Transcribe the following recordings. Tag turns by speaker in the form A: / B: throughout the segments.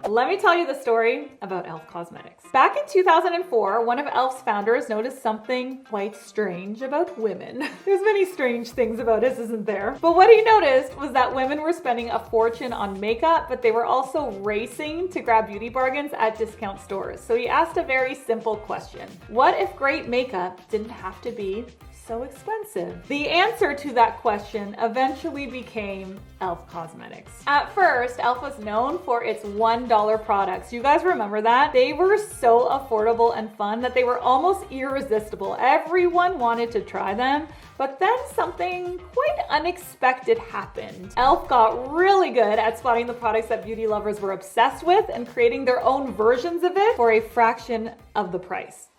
A: Let me tell you the story about e.l.f. Cosmetics. Back in 2004, one of e.l.f.'s founders noticed something quite strange about women. There's many strange things about us, isn't there? But what he noticed was that women were spending a fortune on makeup, but they were also racing to grab beauty bargains at discount stores. So he asked a very simple question. What if great makeup didn't have to be so expensive? The answer to that question eventually became e.l.f. Cosmetics. At first, e.l.f. was known for its $1 products. You guys remember that? They were so affordable and fun that they were almost irresistible. Everyone wanted to try them. But then something quite unexpected happened. e.l.f. got really good at spotting the products that beauty lovers were obsessed with and creating their own versions of it for a fraction of the price.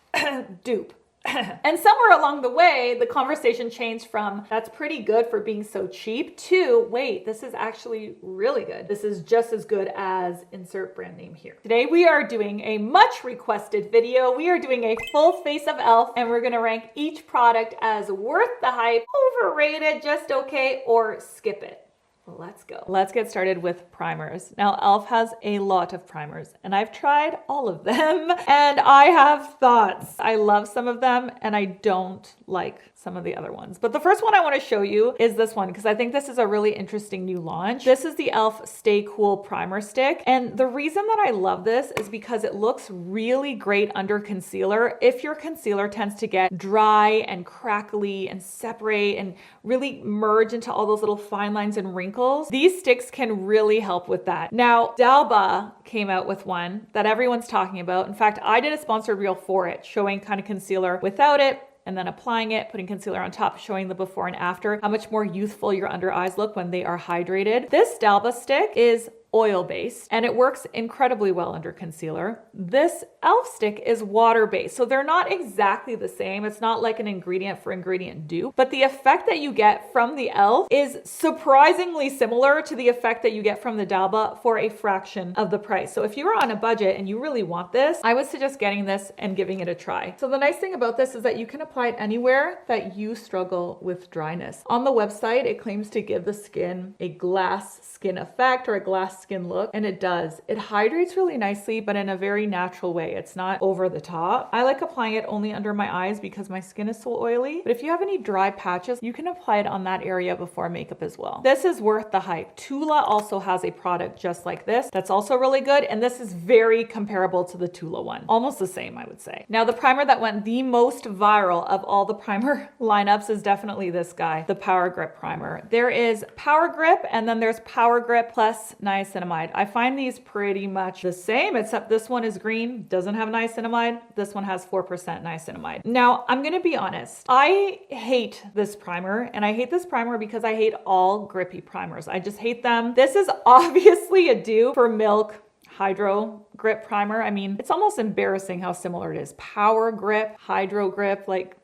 A: Dupe. And somewhere along the way, the conversation changed from that's pretty good for being so cheap to wait, this is actually really good. This is just as good as insert brand name here. Today we are doing a much requested video. We are doing a full face of e.l.f. and we're gonna rank each product as worth the hype, overrated, just okay, or skip it. Let's go. Let's get started with primers. Now, e.l.f. has a lot of primers and I've tried all of them and I have thoughts. I love some of them and I don't like some of the other ones. But the first one I want to show you is this one because I think this is a really interesting new launch. This is the e.l.f. Stay Cool Primer Stick. And the reason that I love this is because it looks really great under concealer. If your concealer tends to get dry and crackly and separate and really merge into all those little fine lines and wrinkles, these sticks can really help with that. Now, Dalba came out with one that everyone's talking about. In fact, I did a sponsored reel for it, showing kind of concealer without it, and then applying it, putting concealer on top, showing the before and after, how much more youthful your under eyes look when they are hydrated. This Dalba stick is oil-based and it works incredibly well under concealer. This e.l.f. stick is water-based, so they're not exactly the same. It's not like an ingredient for ingredient dupe, but the effect that you get from the e.l.f. is surprisingly similar to the effect that you get from the Dalba for a fraction of the price. So if you are on a budget and you really want this, I would suggest getting this and giving it a try. So the nice thing about this is that you can apply it anywhere that you struggle with dryness. On the website, it claims to give the skin a glass skin effect or a glass skin look, and it does. It hydrates really nicely, but in a very natural way. It's not over the top. I like applying it only under my eyes because my skin is so oily, but if you have any dry patches, you can apply it on that area before makeup as well. This is worth the hype. Tula also has a product just like this that's also really good, and this is very comparable to the Tula one. Almost the same, I would say. Now, the primer that went the most viral of all the primer lineups is definitely this guy, the Power Grip Primer. There is Power Grip, and then there's Power Grip plus niacinamide. I find these pretty much the same, except this one is green, doesn't have niacinamide. This one has 4% niacinamide. Now, I'm gonna be honest. I hate this primer, and I hate this primer because I hate all grippy primers. I just hate them. This is obviously a dupe for Milk Hydro Grip Primer. I mean, it's almost embarrassing how similar it is. Power Grip, Hydro Grip, like...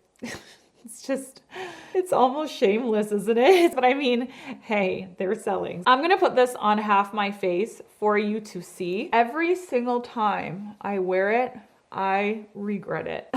A: it's almost shameless, isn't it? But I mean, hey, they're selling. I'm gonna put this on half my face for you to see. Every single time I wear it, I regret it.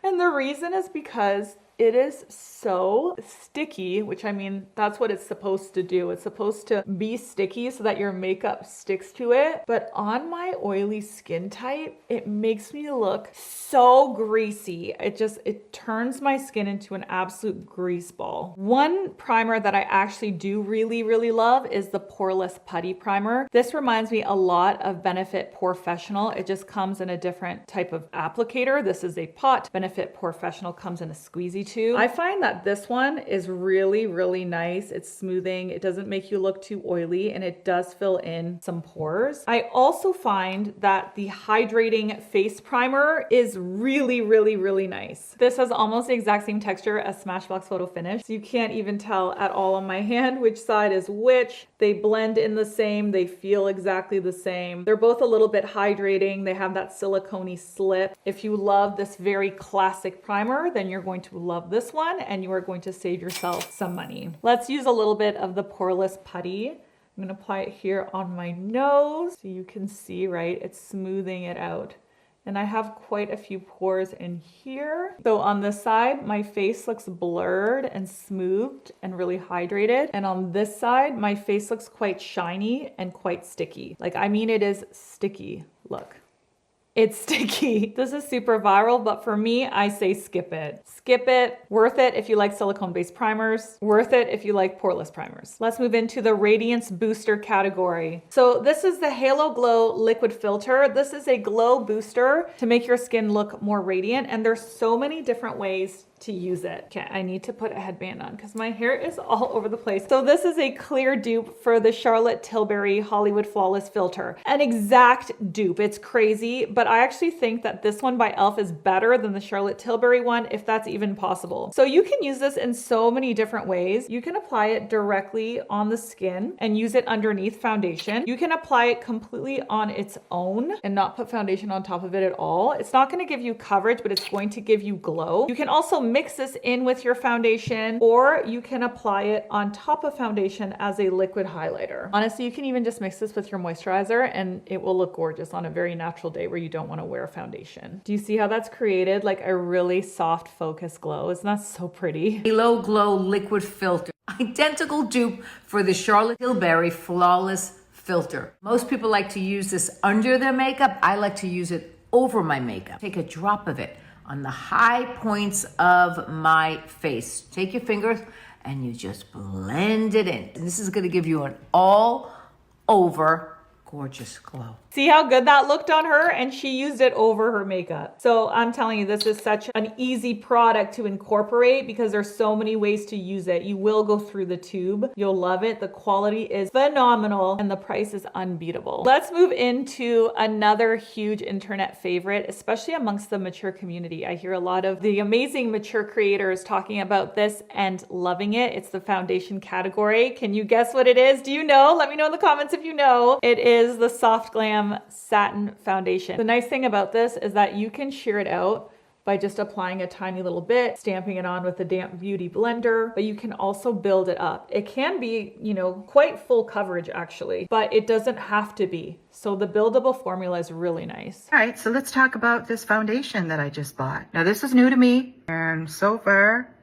A: And the reason is because it is so sticky, which I mean, that's what it's supposed to do. It's supposed to be sticky so that your makeup sticks to it. But on my oily skin type, it makes me look so greasy. It turns my skin into an absolute grease ball. One primer that I actually do really, really love is the Poreless Putty Primer. This reminds me a lot of Benefit Professional. It just comes in a different type of applicator. This is a pot. Benefit Professional comes in a squeezy tube. I find that this one is really, really nice. It's smoothing. It doesn't make you look too oily, and it does fill in some pores. I also find that the Hydrating Face Primer is really, really, really nice. This has almost the exact same texture as Smashbox Photo Finish. So you can't even tell at all on my hand which side is which. They blend in the same. They feel exactly the same. They're both a little bit hydrating. They have that silicone-y slip. If you love this very classic primer, then you're going to love this one and you are going to save yourself some money. Let's use a little bit of the Poreless Putty. I'm gonna apply it here on my nose so you can see, right? It's smoothing it out. And I have quite a few pores in here. So on this side, my face looks blurred and smoothed and really hydrated. And on this side, my face looks quite shiny and quite sticky. Like, I mean, it is sticky. Look. It's sticky. This is super viral, but for me, I say skip it. Skip it. Worth it if you like silicone-based primers. Worth it if you like poreless primers. Let's move into the Radiance Booster category. So this is the Halo Glow Liquid Filter. This is a glow booster to make your skin look more radiant, and there's so many different ways to use it. Okay, I need to put a headband on because my hair is all over the place. So this is a clear dupe for the Charlotte Tilbury Hollywood Flawless Filter. An exact dupe. It's crazy, but I actually think that this one by e.l.f. is better than the Charlotte Tilbury one, if that's even possible. So you can use this in so many different ways. You can apply it directly on the skin and use it underneath foundation. You can apply it completely on its own and not put foundation on top of it at all. It's not going to give you coverage, but it's going to give you glow. You can also mix this in with your foundation, or you can apply it on top of foundation as a liquid highlighter. Honestly, you can even just mix this with your moisturizer and it will look gorgeous on a very natural day where you don't want to wear foundation. Do you see how that's created like a really soft focus glow? Isn't that so pretty?
B: Halo Glow Liquid Filter. Identical dupe for the Charlotte Tilbury Flawless Filter. Most people like to use this under their makeup. I like to use it over my makeup. Take a drop of it on the high points of my face. Take your fingers and you just blend it in. And this is gonna give you an all over gorgeous glow.
A: See how good that looked on her? And she used it over her makeup. So I'm telling you, this is such an easy product to incorporate because there's so many ways to use it. You will go through the tube. You'll love it. The quality is phenomenal and the price is unbeatable. Let's move into another huge internet favorite, especially amongst the mature community. I hear a lot of the amazing mature creators talking about this and loving it. It's the foundation category. Can you guess what it is? Do you know? Let me know in the comments if you know. It is the Soft Glam Satin Foundation. The nice thing about this is that you can sheer it out by just applying a tiny little bit, stamping it on with a damp beauty blender, but you can also build it up. It can be, you know, quite full coverage actually, but it doesn't have to be. So the buildable formula is really nice.
C: All right, so let's talk about this foundation that I just bought. Now this is new to me and so far,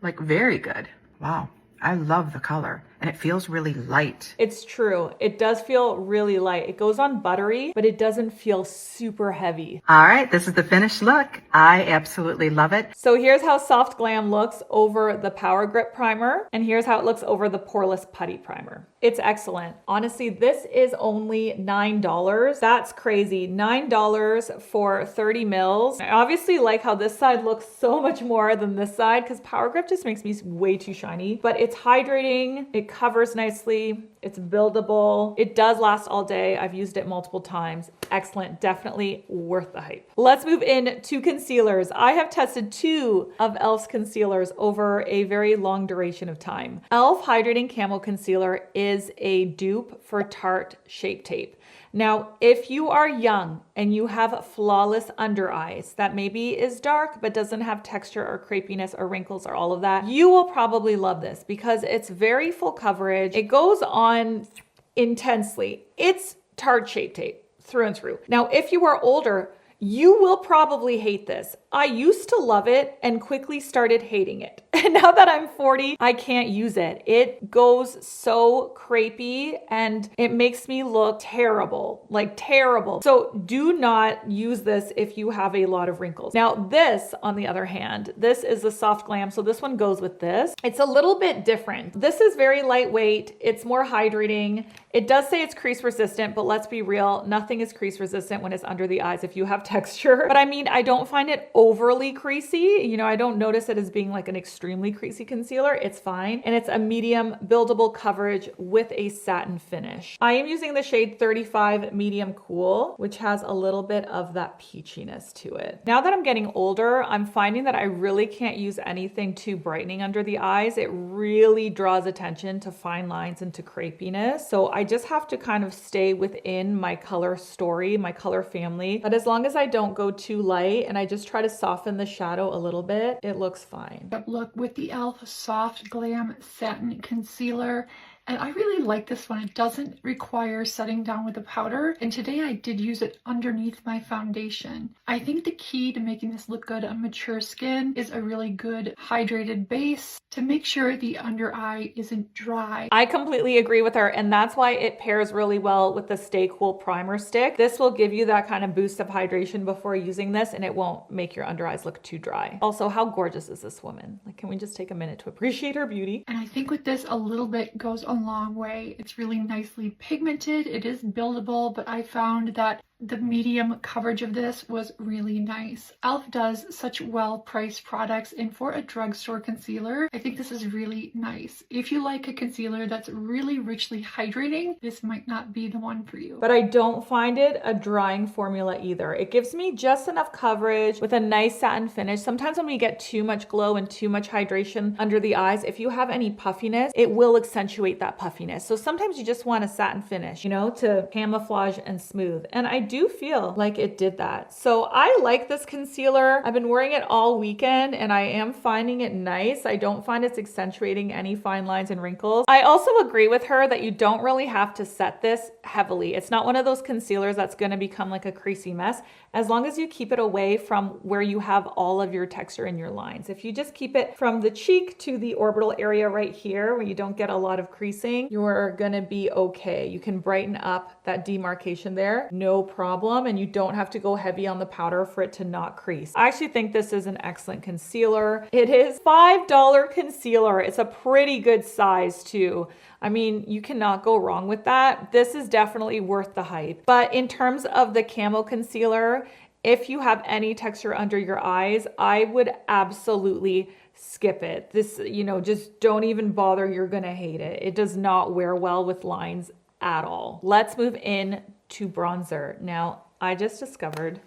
C: like very good. Wow, I love the color. And it feels really light.
A: It's true. It does feel really light. It goes on buttery, but it doesn't feel super heavy.
C: All right, this is the finished look. I absolutely love it.
A: So here's how Soft Glam looks over the Power Grip Primer, and here's how it looks over the Poreless Putty Primer. It's excellent. Honestly, this is only $9. That's crazy. $9 for 30 mils. I obviously like how this side looks so much more than this side because Power Grip just makes me way too shiny, but it's hydrating. It covers nicely. It's buildable. It does last all day. I've used it multiple times. Excellent. Definitely worth the hype. Let's move in to concealers. I have tested 2 of e.l.f.'s concealers over a very long duration of time. e.l.f. Hydrating Camo Concealer is a dupe for Tarte Shape Tape. Now, if you are young and you have flawless under eyes that maybe is dark but doesn't have texture or crepiness or wrinkles or all of that, you will probably love this because it's very full coverage. It goes on intensely. It's Tarte Shape Tape through and through. Now, if you are older, you will probably hate this. I used to love it and quickly started hating it. And now that I'm 40, I can't use it. It goes so crepey and it makes me look terrible, like terrible. So do not use this if you have a lot of wrinkles. Now this, on the other hand, this is the Soft Glam. So this one goes with this. It's a little bit different. This is very lightweight. It's more hydrating. It does say it's crease resistant, but let's be real. Nothing is crease resistant when it's under the eyes if you have texture. But I mean, I don't find it overly creasy. You know, I don't notice it as being like an extremely creasy concealer. It's fine. And it's a medium buildable coverage with a satin finish. I am using the shade 35 Medium Cool, which has a little bit of that peachiness to it. Now that I'm getting older, I'm finding that I really can't use anything too brightening under the eyes. It really draws attention to fine lines and to crepiness. So I just have to kind of stay within my color story, my color family. But as long as I don't go too light and I just try to soften the shadow a little bit, it looks fine.
D: Look, with the e.l.f. Soft Glam Satin Concealer, And I really like this one. It doesn't require setting down with a powder. And today I did use it underneath my foundation. I think the key to making this look good on mature skin is a really good hydrated base to make sure the under eye isn't dry.
A: I completely agree with her, and that's why it pairs really well with the Stay Cool Primer Stick. This will give you that kind of boost of hydration before using this, and it won't make your under eyes look too dry. Also, how gorgeous is this woman? Like, can we just take a minute to appreciate her beauty?
D: And I think with this, a little bit goes a long way. It's really nicely pigmented. It is buildable, but I found that the medium coverage of this was really nice. e.l.f. does such well-priced products, and for a drugstore concealer, I think this is really nice. If you like a concealer that's really richly hydrating, this might not be the one for you.
A: But I don't find it a drying formula either. It gives me just enough coverage with a nice satin finish. Sometimes when we get too much glow and too much hydration under the eyes, if you have any puffiness, it will accentuate that puffiness. So sometimes you just want a satin finish, you know, to camouflage and smooth. And I do feel like it did that. So I like this concealer. I've been wearing it all weekend and I am finding it nice. I don't find it's accentuating any fine lines and wrinkles. I also agree with her that you don't really have to set this heavily. It's not one of those concealers that's going to become like a creasy mess, as long as you keep it away from where you have all of your texture in your lines. If you just keep it from the cheek to the orbital area right here where you don't get a lot of creasing, you're gonna be okay. You can brighten up that demarcation there, no problem, and you don't have to go heavy on the powder for it to not crease. I actually think this is an excellent concealer. It is $5 concealer. It's a pretty good size too. I mean, you cannot go wrong with that. This is definitely worth the hype. But in terms of the camo concealer, if you have any texture under your eyes, I would absolutely skip it. This, you know, just don't even bother. You're gonna hate it. It does not wear well with lines at all. Let's move in to bronzer. Now, I just discovered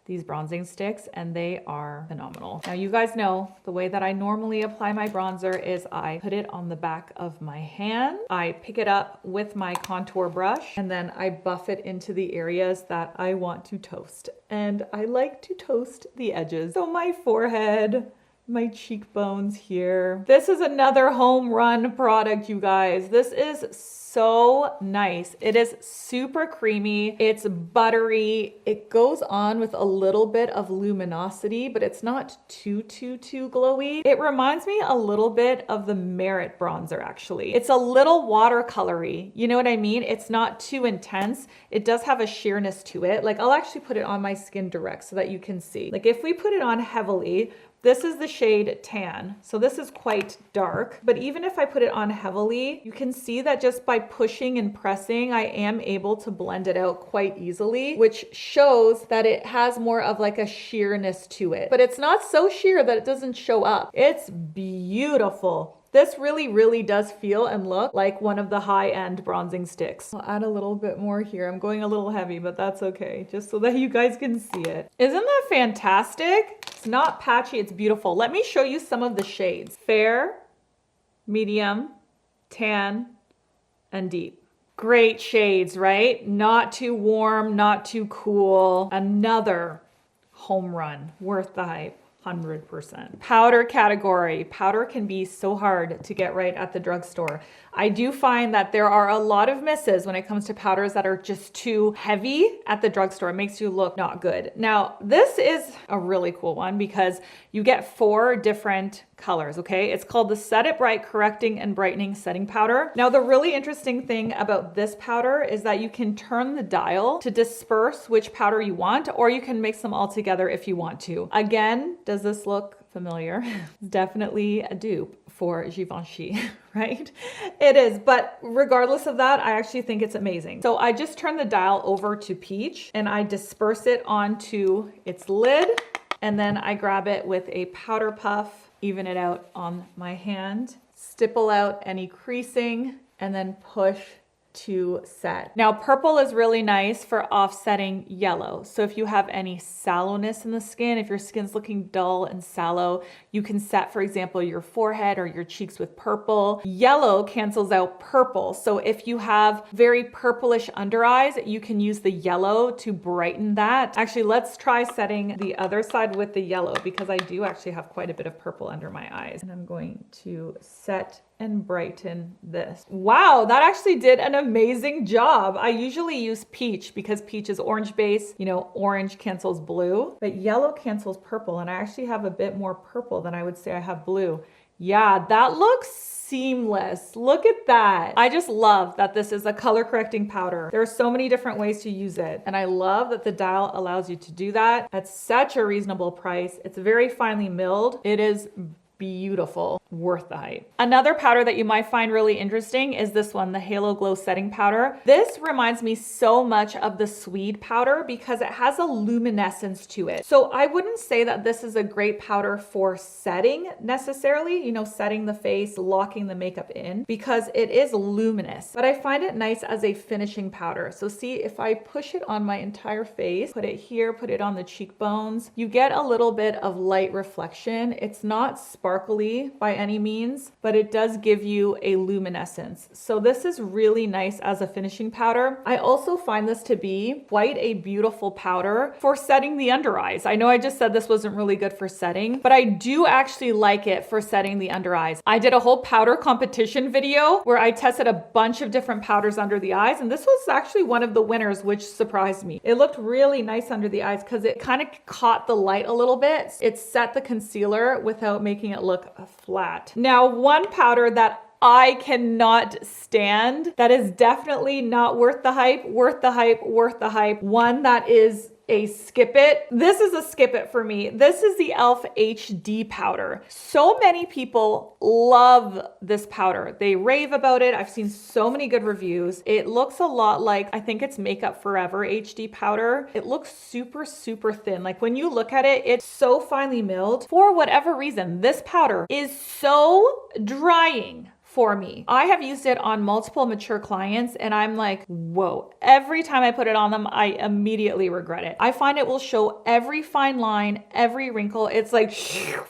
A: these bronzing sticks and they are phenomenal. Now you guys know the way that I normally apply my bronzer is I put it on the back of my hand. I pick it up with my contour brush and then I buff it into the areas that I want to toast. And I like to toast the edges. So my forehead, my cheekbones here. This is another home run product, you guys. This is so nice. It is super creamy. It's buttery. It goes on with a little bit of luminosity, but it's not too glowy. It reminds me a little bit of the Merit bronzer, actually. It's a little watercolory. You know what I mean? It's not too intense. It does have a sheerness to it. Like, I'll actually put it on my skin direct so that you can see. Like, if we put it on heavily, this is the shade Tan. So this is quite dark, but even if I put it on heavily, you can see that just by pushing and pressing, I am able to blend it out quite easily, which shows that it has more of like a sheerness to it, but it's not so sheer that it doesn't show up. It's beautiful. This really does feel and look like one of the high-end bronzing sticks. I'll add a little bit more here. I'm going a little heavy, but that's okay, just so that you guys can see it. Isn't that fantastic? It's not patchy, it's beautiful. Let me show you some of the shades. Fair, medium, tan, and deep. Great shades, right? Not too warm, not too cool. Another home run, worth the hype. 100%. Powder category. Powder can be so hard to get right at the drugstore. I do find that there are a lot of misses when it comes to powders that are just too heavy at the drugstore. It makes you look not good. Now, this is a really cool one because you get 4 different colors, okay? It's called the Set It Bright Correcting and Brightening Setting Powder. Now, the really interesting thing about this powder is that you can turn the dial to disperse which powder you want, or you can mix them all together if you want to. Again, does this look familiar? It's definitely a dupe for Givenchy, right? It is, but regardless of that, I actually think it's amazing. So I just turn the dial over to Peach and I disperse it onto its lid, and then I grab it with a powder puff, even it out on my hand, stipple out any creasing, and then push to set. Now, purple is really nice for offsetting yellow. So if you have any sallowness in the skin, if your skin's looking dull and sallow, you can set, for example, your forehead or your cheeks with purple. Yellow cancels out purple. So if you have very purplish under eyes, you can use the yellow to brighten that. Actually, let's try setting the other side with the yellow because I do actually have quite a bit of purple under my eyes. And I'm going to set and brighten this. Wow, that actually did an amazing job. I usually use peach because peach is orange base. You know, orange cancels blue, but yellow cancels purple. And I actually have a bit more purple than I would say I have blue. Yeah, that looks seamless. Look at that. I just love that this is a color correcting powder. There are so many different ways to use it. And I love that the dial allows you to do that at such a reasonable price. It's very finely milled. It is beautiful, worth the hype. Another powder that you might find really interesting is this one, the Halo Glow Setting Powder. This reminds me so much of the Swede powder because it has a luminescence to it. So I wouldn't say that this is a great powder for setting necessarily, you know, setting the face, locking the makeup in, because it is luminous, but I find it nice as a finishing powder. So see, if I push it on my entire face, put it here, put it on the cheekbones, you get a little bit of light reflection. It's not sparkly by any means, but it does give you a luminescence. So this is really nice as a finishing powder. I also find this to be quite a beautiful powder for setting the under eyes. I know I just said this wasn't really good for setting, but I do actually like it for setting the under eyes. I did a whole powder competition video where I tested a bunch of different powders under the eyes, and this was actually one of the winners, which surprised me. It looked really nice under the eyes because it kind of caught the light a little bit. It set the concealer without making it look flat. Now, one powder that I cannot stand, that is definitely not worth the hype, one that is a skip it. This is a skip it for me. This is the e.l.f. HD powder. So many people love this powder. They rave about it. I've seen so many good reviews. It looks a lot like, I think it's Makeup Forever HD powder. It looks super, super thin. Like when you look at it, it's so finely milled. For whatever reason, this powder is so drying for me. I have used it on multiple mature clients and I'm like, whoa, every time I put it on them, I immediately regret it. I find it will show every fine line, every wrinkle. It's like,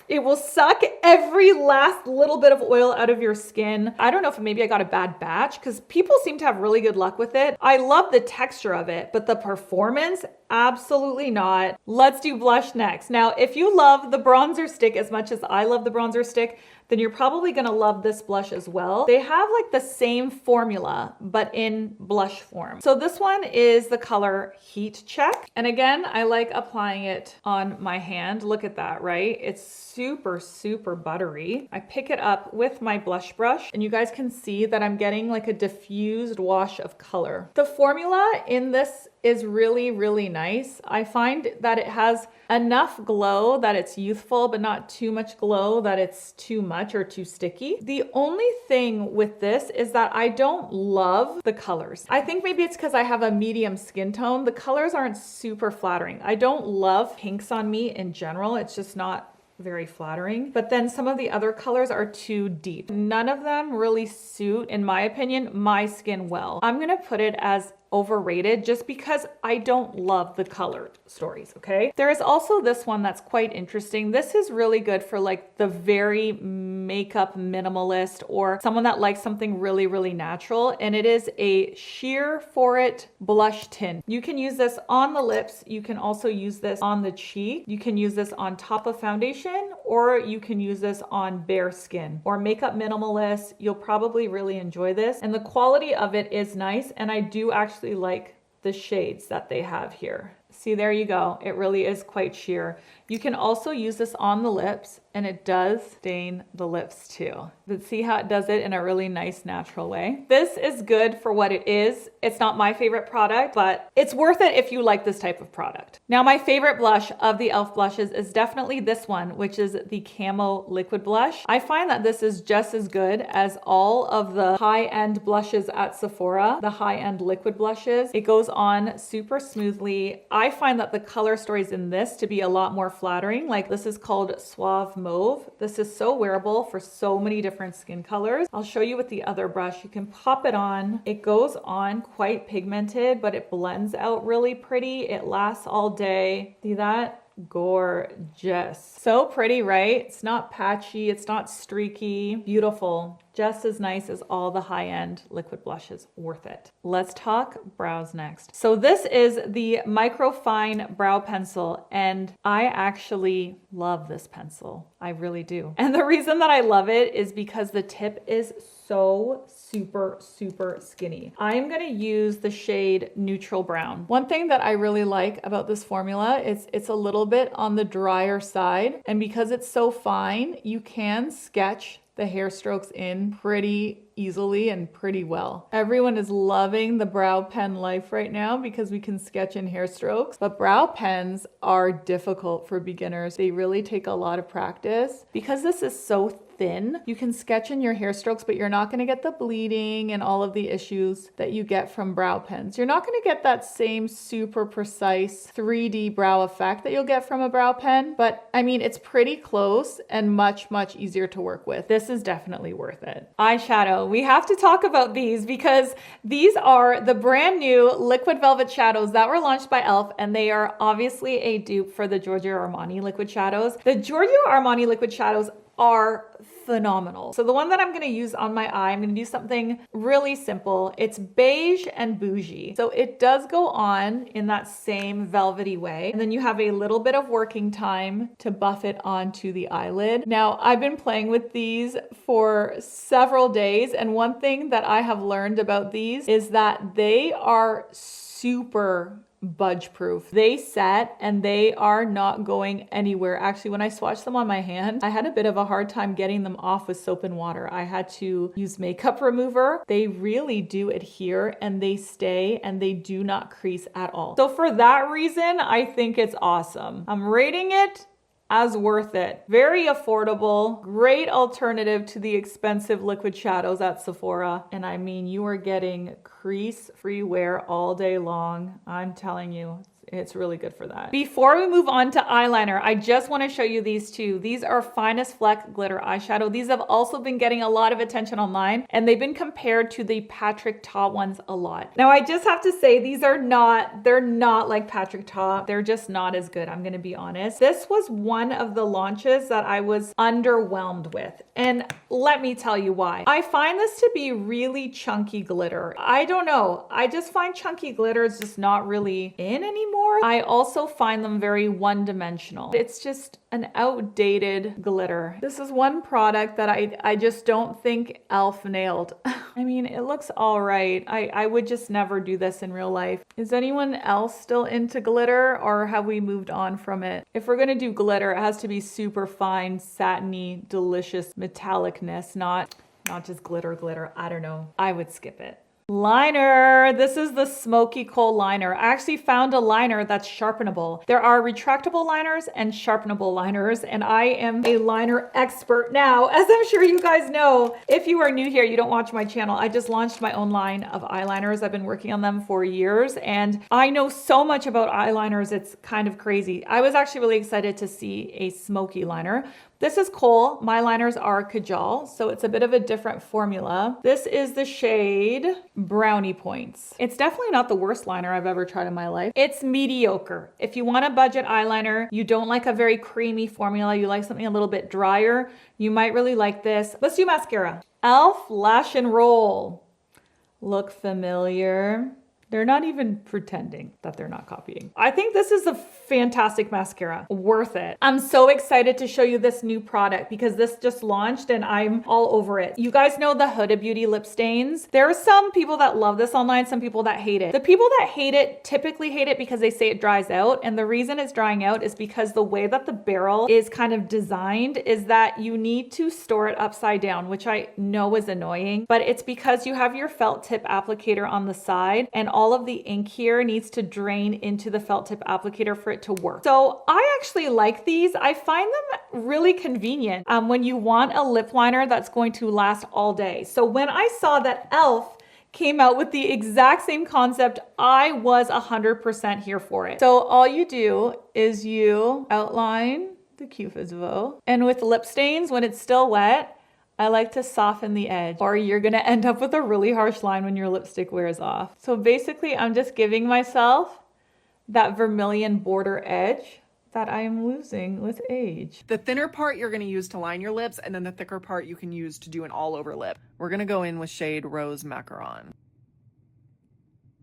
A: it will suck every last little bit of oil out of your skin. I don't know if maybe I got a bad batch because people seem to have really good luck with it. I love the texture of it, but the performance, absolutely not. Let's do blush next. Now, if you love the bronzer stick as much as I love the bronzer stick, then you're probably gonna love this blush as well. They have like the same formula, but in blush form. So this one is the color Heat Check. And again, I like applying it on my hand. Look at that, right? It's super, super buttery. I pick it up with my blush brush and you guys can see that I'm getting like a diffused wash of color. The formula in this is really, really nice. I find that it has enough glow that it's youthful, but not too much glow that it's too much or too sticky. The only thing with this is that I don't love the colors. I think maybe it's because I have a medium skin tone. The colors aren't super flattering. I don't love pinks on me in general. It's just not very flattering. But then some of the other colors are too deep. None of them really suit, in my opinion, my skin well. I'm gonna put it as Overrated just because I don't love the color stories, okay? There is also this one that's quite interesting. This is really good for like the very makeup minimalist or someone that likes something really, really natural. And it is a Sheer For It blush tint. You can use this on the lips. You can also use this on the cheek. You can use this on top of foundation, or you can use this on bare skin or makeup minimalist. You'll probably really enjoy this. And the quality of it is nice. And I do actually like the shades that they have here. See, there you go. It really is quite sheer. You can also use this on the lips and it does stain the lips too. But see how it does it in a really nice natural way. This is good for what it is. It's not my favorite product, but it's worth it if you like this type of product. Now, my favorite blush of the e.l.f. blushes is definitely this one, which is the Camo Liquid Blush. I find that this is just as good as all of the high-end blushes at Sephora, the high-end liquid blushes. It goes on super smoothly. I find that the color stories in this to be a lot more flattering. Like this is called Suave Mauve. This is so wearable for so many different skin colors. I'll show you with the other brush. You can pop it on. It goes on quite pigmented, but it blends out really pretty. It lasts all day. See that? Gorgeous. So pretty, right? It's not patchy. It's not streaky. Beautiful. just as nice as all the high-end liquid blushes. Worth it. Let's talk brows next. So this is the Microfine Brow Pencil, and I actually love this pencil. I really do. And the reason that I love it is because the tip is so super skinny. I'm gonna use the shade Neutral Brown. One thing that I really like about this formula is it's a little bit on the drier side, and because it's so fine, you can sketch the hair strokes in pretty easily and pretty well. Everyone is loving the brow pen life right now because we can sketch in hair strokes, but brow pens are difficult for beginners. They really take a lot of practice. Because this is so thin, you can sketch in your hair strokes, but you're not going to get the bleeding and all of the issues that you get from brow pens. You're not going to get that same super precise 3D brow effect that you'll get from a brow pen, but I mean, it's pretty close and much easier to work with. This is definitely worth it. Eyeshadow. We have to talk about these because these are the brand new liquid velvet shadows that were launched by e.l.f. and they are obviously a dupe for the Giorgio Armani liquid shadows. The Giorgio Armani liquid shadows are phenomenal. So the one that I'm going to use on my eye, I'm going to do something really simple. It's beige and bougie. So it does go on in that same velvety way. And then you have a little bit of working time to buff it onto the eyelid. Now, I've been playing with these for several days. And one thing that I have learned about these is that they are super budge proof. They set and they are not going anywhere. Actually, when I swatched them on my hand, I had a bit of a hard time getting them off with soap and water. I had to use makeup remover. They really do adhere and they stay and they do not crease at all. So for that reason, I think it's awesome. I'm rating it as worth it. Very affordable, great alternative to the expensive liquid shadows at Sephora. And I mean, you are getting crease-free wear all day long. I'm telling you, it's really good for that. Before we move on to eyeliner, I just want to show you these two. These are Finest Fleck Glitter Eyeshadow. These have also been getting a lot of attention online, and they've been compared to the Patrick Ta ones a lot. Now, I just have to say, they're not like Patrick Ta. They're just not as good, I'm gonna be honest. This was one of the launches that I was underwhelmed with, and let me tell you why. I find this to be really chunky glitter. I don't know, I just find chunky glitter is just not really in anymore. I also find them very one-dimensional. It's just an outdated glitter. This is one product that I just don't think e.l.f. nailed. I mean, it looks all right. I would just never do this in real life. Is anyone else still into glitter, or have we moved on from it? If we're gonna do glitter, it has to be super fine, satiny, delicious metallicness, not just glitter. I don't know. I would skip it. Liner. This is the Smoky Kohl liner. I actually found a liner that's sharpenable. There are retractable liners and sharpenable liners, and I am a liner expert now, as I'm sure you guys know. If you are new here, you don't watch my channel, I just launched my own line of eyeliners. I've been working on them for years, and I know so much about eyeliners, it's kind of crazy. I was actually really excited to see a smoky liner. This is Kohl. My liners are Kajal, so it's a bit of a different formula. This is the shade Brownie Points. It's definitely not the worst liner I've ever tried in my life. It's mediocre. If you want a budget eyeliner, you don't like a very creamy formula, you like something a little bit drier, you might really like this. Let's do mascara. e.l.f. Lash and Roll. Look familiar? They're not even pretending that they're not copying. I think this is a fantastic mascara. Worth it. I'm so excited to show you this new product because this just launched and I'm all over it. You guys know the Huda Beauty lip stains. There are some people that love this online, some people that hate it. The people that hate it typically hate it because they say it dries out. And the reason it's drying out is because the way that the barrel is kind of designed is that you need to store it upside down, which I know is annoying, but it's because you have your felt tip applicator on the side and all of the ink here needs to drain into the felt tip applicator for it to work. So I actually like these. I find them really convenient when you want a lip liner that's going to last all day. So when I saw that e.l.f. came out with the exact same concept, I was 100% here for it. So all you do is you outline the Cupid's bow, and with lip stains, when it's still wet, I like to soften the edge, or you're gonna end up with a really harsh line when your lipstick wears off. So basically, I'm just giving myself that vermilion border edge that I am losing with age.
E: The thinner part you're going to use to line your lips, and then the thicker part you can use to do an all over lip. We're going to go in with shade Rose Macaron.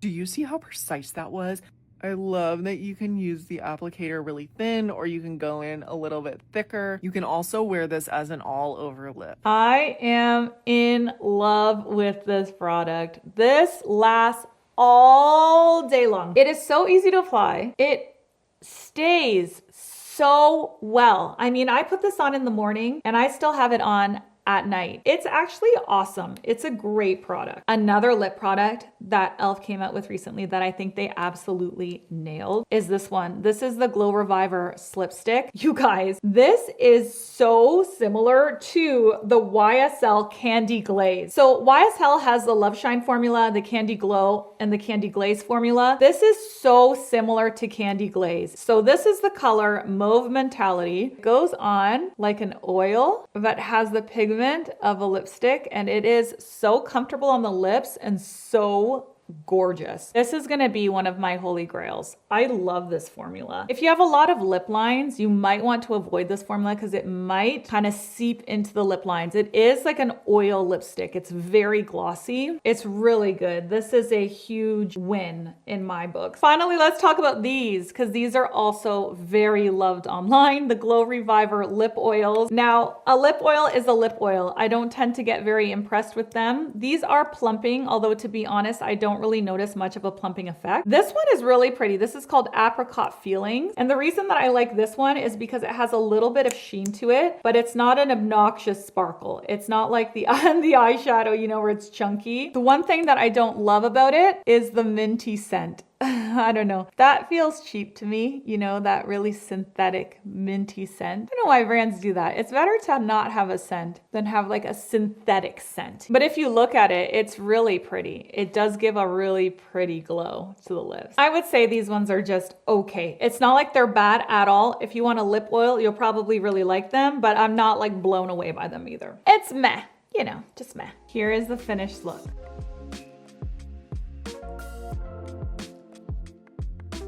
E: Do you see how precise that was? I love that you can use the applicator really thin, or you can go in a little bit thicker. You can also wear this as an all over lip.
A: I am in love with this product. This lasts all day long. It is so easy to apply. It stays so well. I mean, I put this on in the morning and I still have it on at night. It's actually awesome. It's a great product. Another lip product that e.l.f. came out with recently that I think they absolutely nailed is this one. This is the Glow Reviver Slip Stick. You guys, this is so similar to the YSL Candy Glaze. So YSL has the Love Shine formula, the Candy Glow, and the Candy Glaze formula. This is so similar to Candy Glaze. So this is the color Mauve Mentality. It goes on like an oil that has the pigment of a lipstick, and it is so comfortable on the lips and so gorgeous. This is going to be one of my holy grails. I love this formula. If you have a lot of lip lines, you might want to avoid this formula because it might kind of seep into the lip lines. It is like an oil lipstick. It's very glossy. It's really good. This is a huge win in my book. Finally, let's talk about these because these are also very loved online. The Glow Reviver lip oils. Now, a lip oil is a lip oil. I don't tend to get very impressed with them. These are plumping, although to be honest, I don't really notice much of a plumping effect. This one is really pretty. This is called Apricot Feelings. And the reason that I like this one is because it has a little bit of sheen to it, but it's not an obnoxious sparkle. It's not like the eyeshadow, you know, where it's chunky. The one thing that I don't love about it is the minty scent. I don't know. That feels cheap to me, you know, that really synthetic minty scent. I don't know why brands do that. It's better to not have a scent than have like a synthetic scent. But if you look at it, it's really pretty. It does give a really pretty glow to the lips. I would say these ones are just okay. It's not like they're bad at all. If you want a lip oil, you'll probably really like them, but I'm not like blown away by them either. It's meh, you know, just meh. Here is the finished look.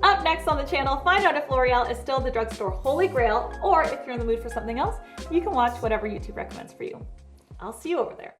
A: Up next on the channel, find out if L'Oreal is still the drugstore holy grail, or if you're in the mood for something else, you can watch whatever YouTube recommends for you. I'll see you over there.